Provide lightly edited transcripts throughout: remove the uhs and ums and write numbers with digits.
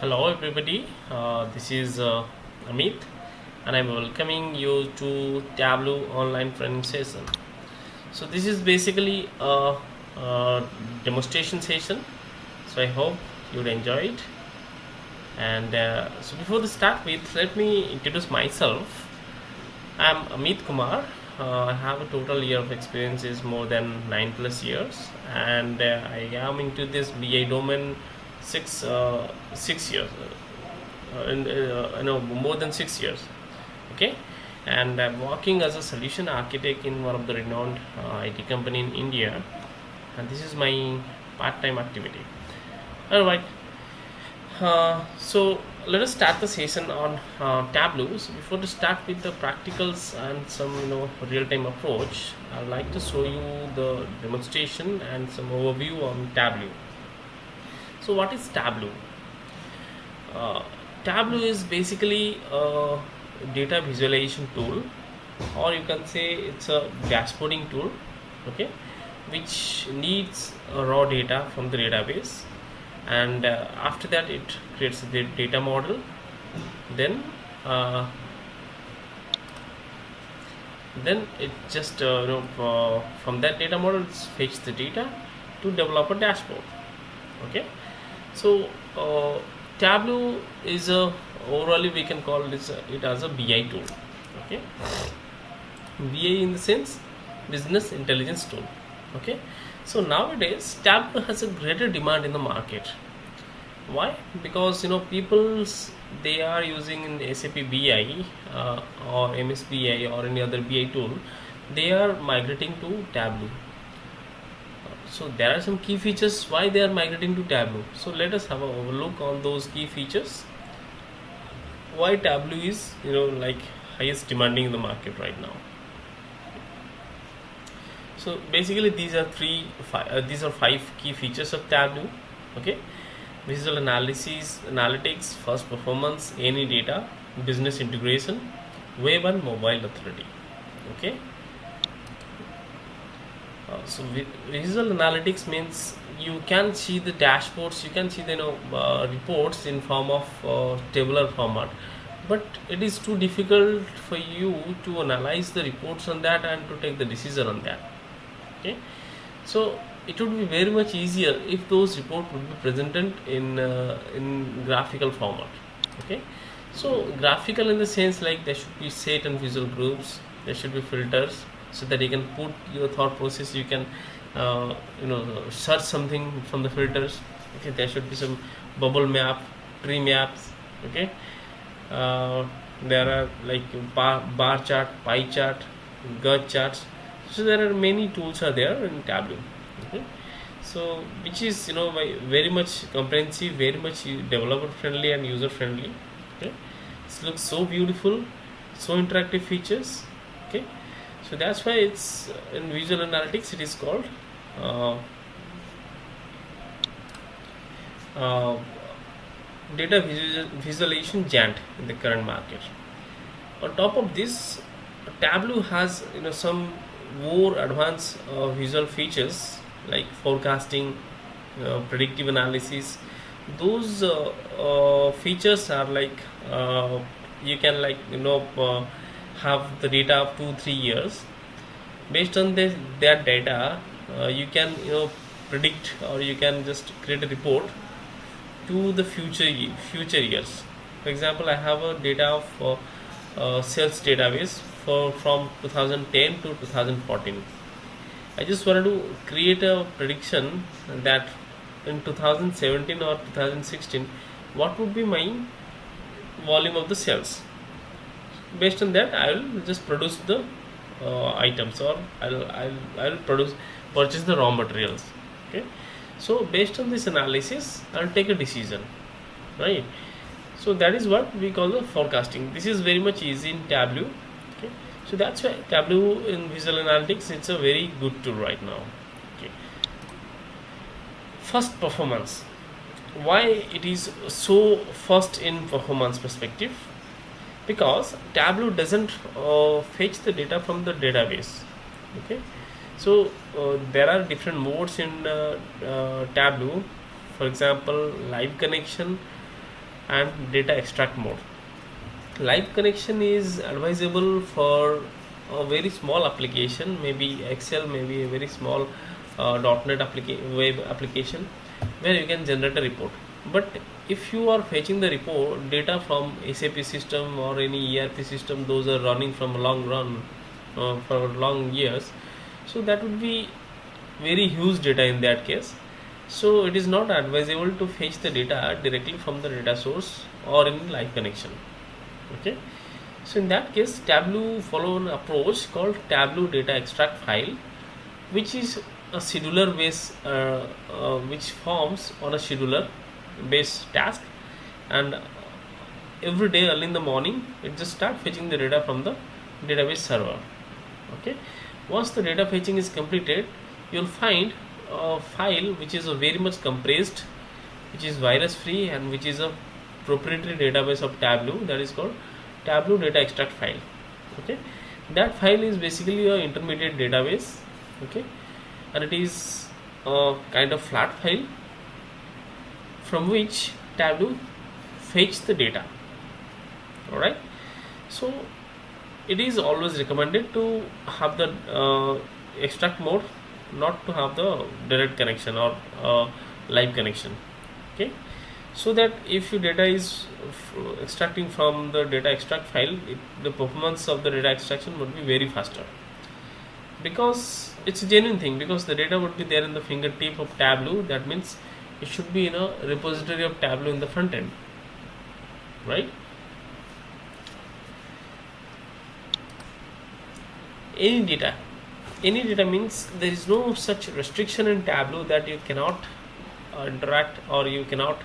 Hello, everybody. This is Amit, and I'm welcoming you to Tableau online training session. So, this is basically a demonstration session. So, I hope you'd enjoy it. And so, before the start with, let me introduce myself. I'm Amit Kumar. I have a total year of experience is more than 9+ years, and I am into this BI domain 6 years, more than 6 years. Okay, and I'm working as a solution architect in one of the renowned IT company in India, and this is my part-time activity. All right. So let us start the session on Tableau. So before to start with the practicals and some real-time approach, I'd like to show you the demonstration and some overview on Tableau. So what is Tableau? Uh, Tableau is basically a data visualization tool, or you can say it's a dashboarding tool. Okay, which needs raw data from the database, and after that it creates the data model. Then uh, then it just from that data model it's fetch the data to develop a dashboard. Okay, so Tableau is a overall we can call it as a BI tool. Okay, BI in the sense business intelligence tool. Okay, so nowadays Tableau has a greater demand in the market. Why? Because people's they are using in SAP BI or MS BI or any other BI tool, they are migrating to Tableau. So there are some key features why they are migrating to Tableau. So let us have a look on those key features. Why Tableau is like highest demanding in the market right now. So basically these are five key features of Tableau. Okay, visual analysis, analytics, fast performance, any data, business integration, web and mobile authority. Okay, so visual analytics means you can see the dashboards, you can see the reports in form of tabular format, but it is too difficult for you to analyze the reports on that and to take the decision on that. Okay, so it would be very much easier if those reports would be presented in graphical format. Okay, so graphical in the sense like there should be set and visual groups, there should be filters so that you can put your thought process, you can search something from the filters. Okay, there should be some bubble map, tree maps. Okay, there are like bar chart, pie chart, gut charts. So there are many tools are there in Tableau. Okay, so which is very much comprehensive, very much developer friendly and user friendly. Okay, it looks so beautiful, so interactive features. Okay, so that's why it's in visual analytics it is called uh, uh, data visualization giant in the current market. On top of this, Tableau has some more advanced visual features like forecasting, predictive analysis. Those features are like you can have the data of 2-3 years. Based on that data, you can predict, or you can just create a report to the future years. For example, I have a data of sales database for from 2010 to 2014. I just wanted to create a prediction that in 2017 or 2016 what would be my volume of the sales. Based on that, I will just produce the items, or I'll purchase the raw materials. Okay, so based on this analysis I'll take a decision, right? So that is what we call the forecasting. This is very much easy in Tableau. Okay, so that's why Tableau in visual analytics it's a very good tool right now. Okay, first, performance. Why it is so fast in performance perspective? Because Tableau doesn't fetch the data from the database. Okay, so there are different modes in Tableau. For example, live connection, and data extract mode. Live connection is advisable for a very small application, maybe Excel, maybe a very small .NET web application, where you can generate a report. But if you are fetching the report data from SAP system or any ERP system, those are running from a long run for long years, so that would be very huge data in that case. So it is not advisable to fetch the data directly from the data source or in live connection. Okay, so in that case, Tableau follow an approach called Tableau data extract file, which is a scheduler base, which forms on a scheduler based task, and every day early in the morning it just start fetching the data from the database server. Okay, once the data fetching is completed, you'll find a file which is a very much compressed, which is virus free, and which is a proprietary database of Tableau, that is called Tableau data extract file. Okay, that file is basically a intermediate database. Okay, and it is a kind of flat file from which Tableau fetch the data. Alright, so it is always recommended to have the extract mode, not to have the direct connection or live connection. Okay, so that if your data is extracting from the data extract file, the performance of the data extraction would be very faster, because it's a genuine thing, because the data would be there in the fingertip of Tableau. That means it should be in a repository of Tableau in the front end, right? Any data means there is no such restriction in Tableau that you cannot interact or you cannot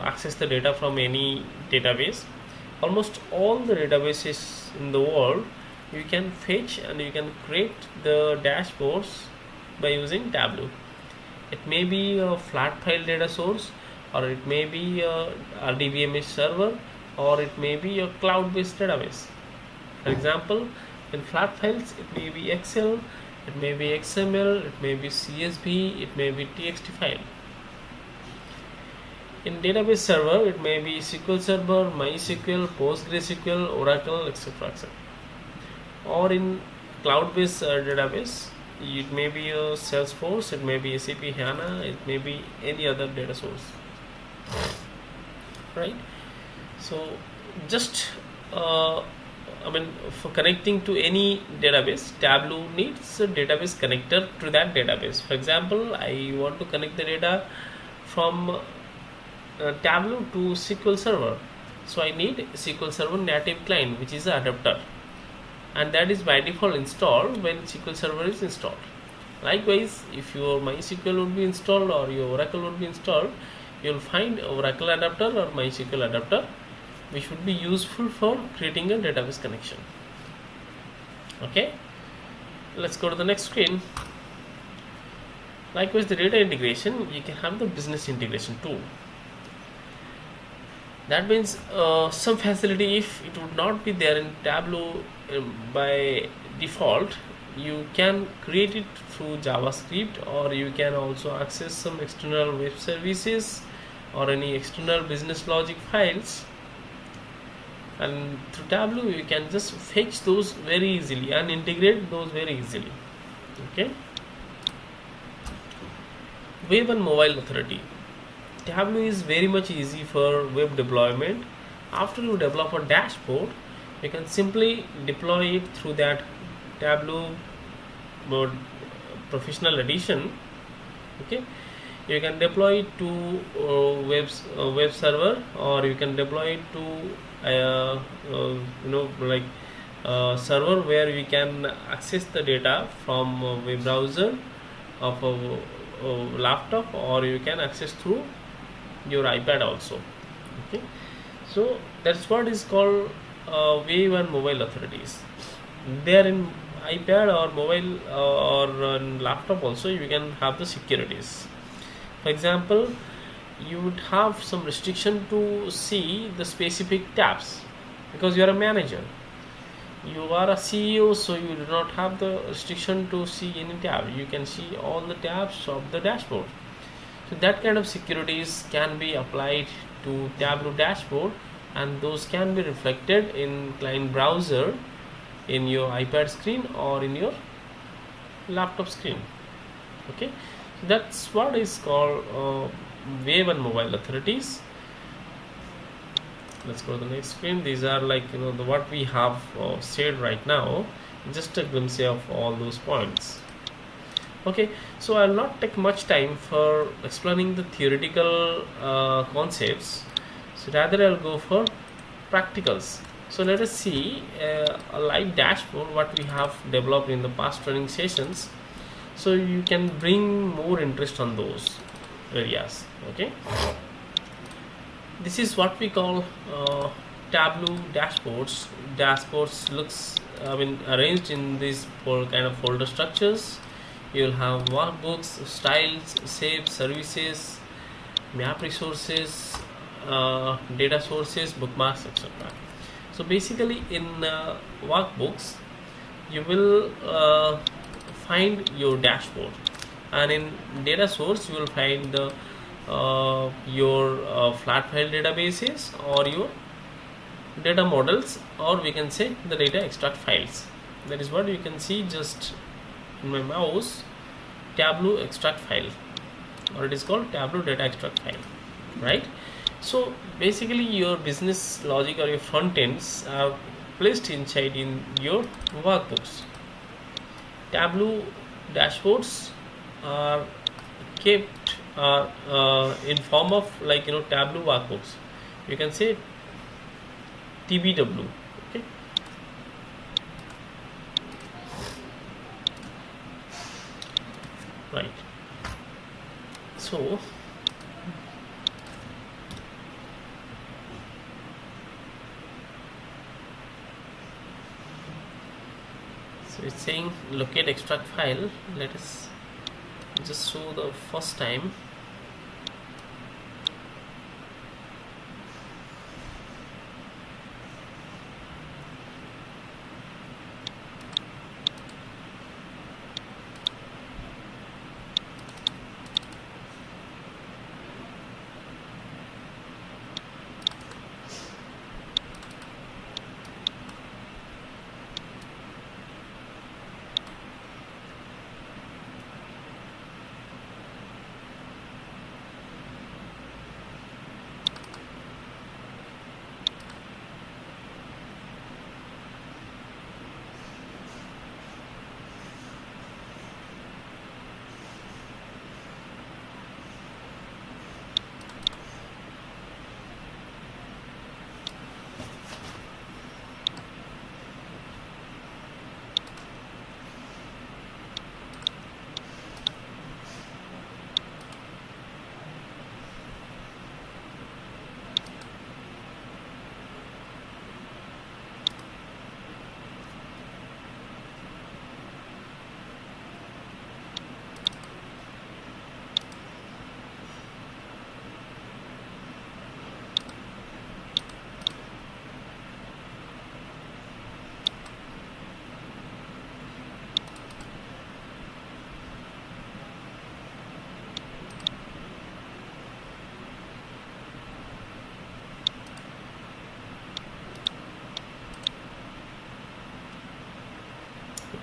access the data from any database. Almost all the databases in the world, you can fetch and you can create the dashboards by using Tableau. It may be a flat file data source, or it may be a RDBMS server, or it may be a cloud based database. For example, in flat files, it may be Excel, it may be XML, it may be CSV, it may be TXT file. In database server, it may be SQL Server, MySQL, PostgreSQL, Oracle, etc. etc. Or in cloud-based database, it may be a Salesforce, it may be SAP HANA, it may be any other data source. Right? So, just for connecting to any database, Tableau needs a database connector to that database. For example, I want to connect the data from Tableau to SQL Server. So I need SQL Server native client, which is an adapter, and that is by default installed when SQL Server is installed. Likewise, if your MySQL would be installed or your Oracle would be installed, you will find Oracle adapter or MySQL adapter, which would be useful for creating a database connection. Okay, let's go to the next screen. Likewise, the data integration, you can have the business integration tool. That means some facility, if it would not be there in Tableau by default, you can create it through JavaScript, or you can also access some external web services or any external business logic files, and through Tableau you can just fetch those very easily and integrate those very easily. Okay, web and mobile authority. Tableau is very much easy for web deployment. After you develop a dashboard, you can simply deploy it through that Tableau professional edition. Okay, you can deploy it to web server, or you can deploy it to server where we can access the data from a web browser of a laptop, or you can access through your iPad also. Okay, so that's what is called web and mobile authorities. There in iPad or mobile or laptop also, you can have the securities. For example, you would have some restriction to see the specific tabs, because you are a manager, you are a CEO, so you do not have the restriction to see any tab. You can see all the tabs of the dashboard. So that kind of securities can be applied to Tableau dashboard, and those can be reflected in client browser, in your iPad screen or in your laptop screen. Okay, so that's what is called wave and mobile authorities. Let's go to the next screen. These are like what we have said right now, just a glimpse of all those points. Okay, so I'll not take much time for explaining the theoretical concepts, so rather I'll go for practicals. So let us see a live dashboard what we have developed in the past training sessions, so you can bring more interest on those areas. Okay, this is what we call Tableau dashboards. Dashboards looks arranged in these kind of folder structures. You'll have workbooks, styles, shapes, services, map resources, data sources, bookmarks, etc. So basically in workbooks you will find your dashboard, and in data source you will find the your flat file databases or your data models, or we can say the data extract files. That is what you can see just in my mouse, Tableau extract file, or it is called Tableau data extract file, right? So basically your business logic or your front ends are placed inside in your workbooks. Tableau dashboards are kept in form of Tableau workbooks. You can say TBW. Okay. Right. So it's saying locate extract file. Let us just show the first time.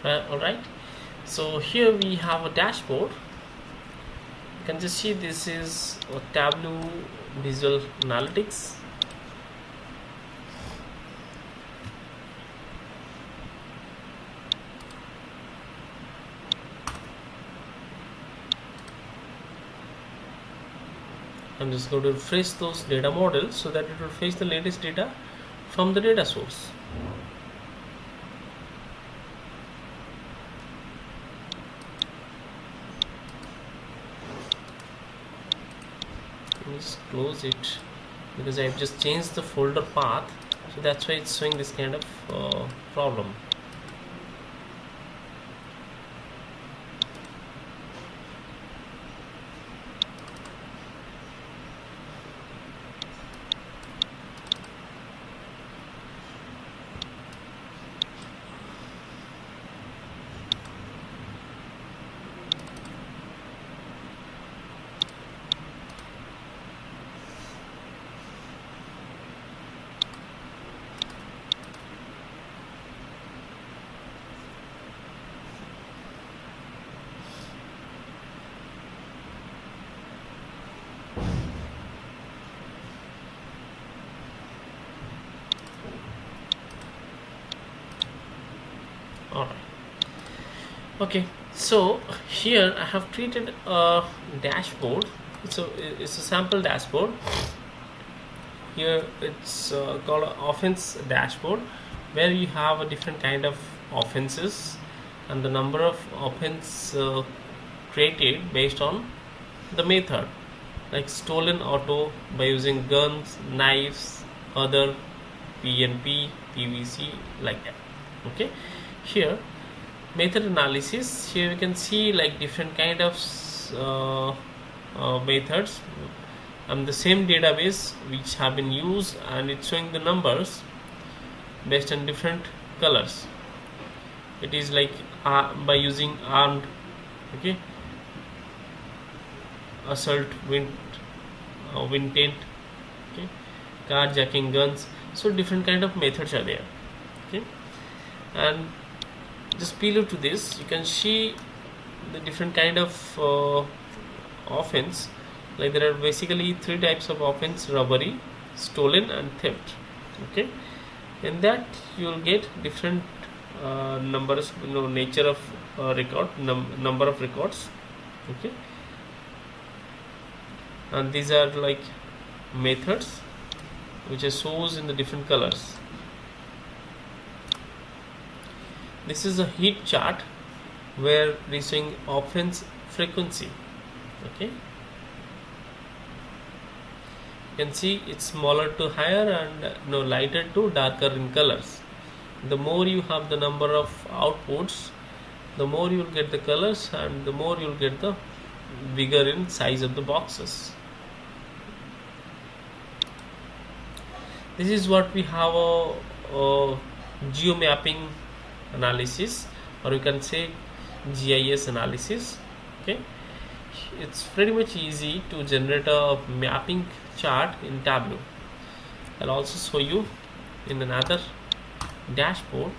Alright, so here we have a dashboard. You can just see this is a Tableau Visual Analytics. I'm just going to refresh those data models so that it will fetch the latest data from the data source. Just close it because I've just changed the folder path, so that's why it's showing this kind of problem. Okay, so here I have created a dashboard. It's a sample dashboard. Here it's called a offense dashboard, where you have a different kind of offenses and the number of offense created based on the method, like stolen auto by using guns, knives, other PNP, PVC, like that. Okay, here method analysis. Here you can see like different kind of uh, methods and the same database which have been used, and it's showing the numbers based on different colors. It is like by using armed, okay, assault, wind tent, okay, carjacking, guns. So different kind of methods are there. Okay, and just peel to this, you can see the different kind of offense. Like there are basically three types of offense: robbery, stolen, and theft. Okay, in that you will get different numbers, nature of number of records. Okay, and these are like methods which are shows in the different colors. This is a heat chart where we are showing offense frequency. Okay, you can see it's smaller to higher and lighter to darker in colors. The more you have the number of outputs, the more you will get the colors, and the more you will get the bigger in size of the boxes. This is what we have a geo mapping analysis, or you can say GIS analysis. Okay, it's pretty much easy to generate a mapping chart in Tableau. I'll also show you in another dashboard